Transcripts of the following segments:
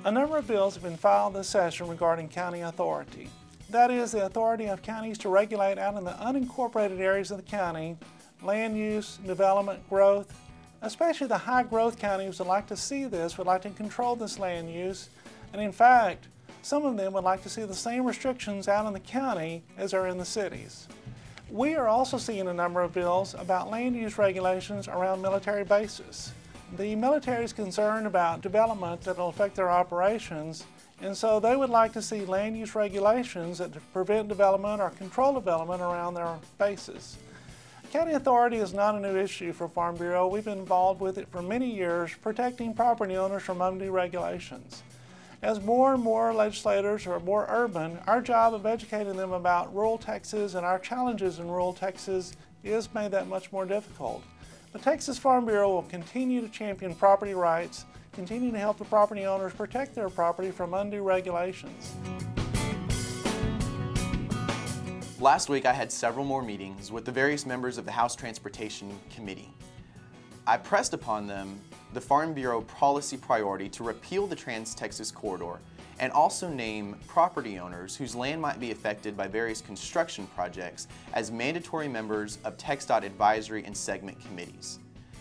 A number of bills have been filed this session regarding county authority. That is, the authority of counties to regulate out in the unincorporated areas of the county, land use, development, growth. Especially the high growth counties would like to see this, would like to control this land use, and in fact, some of them would like to see the same restrictions out in the county as are in the cities. We are also seeing a number of bills about land use regulations around military bases. The military is concerned about development that will affect their operations, and so they would like to see land use regulations that prevent development or control development around their bases. County authority is not a new issue for Farm Bureau. We've been involved with it for many years, protecting property owners from undue regulations. As more and more legislators are more urban, our job of educating them about rural Texas and our challenges in rural Texas is made that much more difficult. The Texas Farm Bureau will continue to champion property rights, continue to help the property owners protect their property from undue regulations. Last week I had several more meetings with the various members of the House Transportation Committee. I pressed upon them the Farm Bureau policy priority to repeal the Trans-Texas Corridor and also name property owners whose land might be affected by various construction projects as mandatory members of TxDOT advisory and segment committees.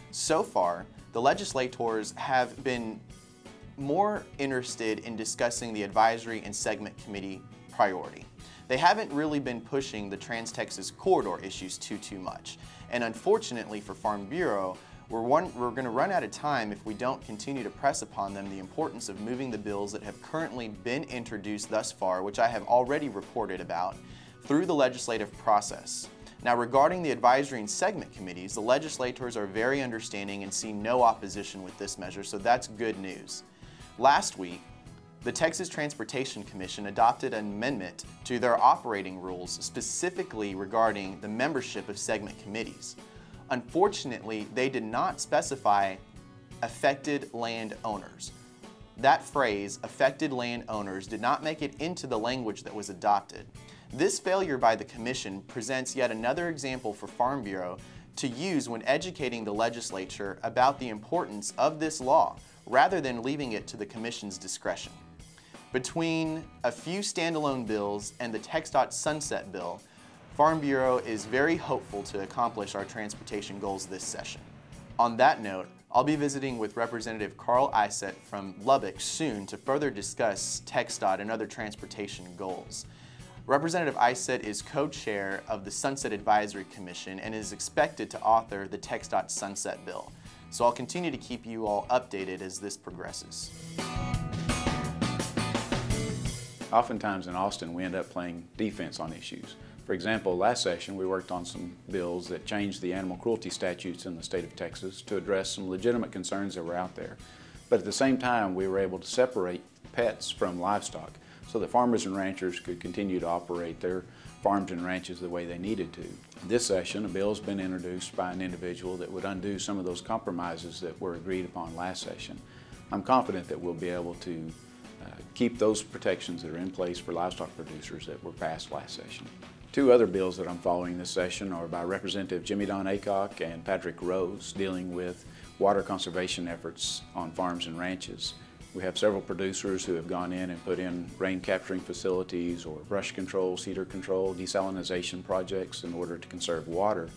So far, the legislators have been more interested in discussing the advisory and segment committee priority. They haven't really been pushing the Trans-Texas Corridor issues too much. And unfortunately for Farm Bureau, we're going to run out of time if we don't continue to press upon them the importance of moving the bills that have currently been introduced thus far, which I have already reported about, through the legislative process. Now, regarding the advisory and segment committees, the legislators are very understanding and see no opposition with this measure, so that's good news. Last week, the Texas Transportation Commission adopted an amendment to their operating rules specifically regarding the membership of segment committees. Unfortunately, they did not specify affected landowners. That phrase, affected landowners, did not make it into the language that was adopted. This failure by the Commission presents yet another example for Farm Bureau to use when educating the legislature about the importance of this law, rather than leaving it to the Commission's discretion. Between a few standalone bills and the TxDOT Sunset Bill, Farm Bureau is very hopeful to accomplish our transportation goals this session. On that note, I'll be visiting with Representative Carl Isett from Lubbock soon to further discuss TxDOT and other transportation goals. Representative Isett is co-chair of the Sunset Advisory Commission and is expected to author the TxDOT Sunset Bill. So I'll continue to keep you all updated as this progresses. Oftentimes in Austin, we end up playing defense on issues. For example, last session we worked on some bills that changed the animal cruelty statutes in the state of Texas to address some legitimate concerns that were out there. But at the same time, we were able to separate pets from livestock so that farmers and ranchers could continue to operate their farms and ranches the way they needed to. This session, a bill has been introduced by an individual that would undo some of those compromises that were agreed upon last session. I'm confident that we'll be able to keep those protections that are in place for livestock producers that were passed last session. Two other bills that I'm following this session are by Representative Jimmy Don Aycock and Patrick Rose, dealing with water conservation efforts on farms and ranches. We have several producers who have gone in and put in rain capturing facilities or brush control, cedar control, desalinization projects in order to conserve water.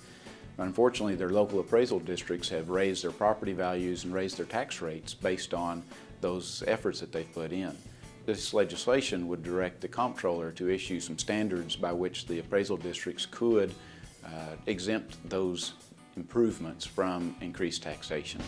Unfortunately, their local appraisal districts have raised their property values and raised their tax rates based on those efforts that they've put in. This legislation would direct the comptroller to issue some standards by which the appraisal districts could exempt those improvements from increased taxation.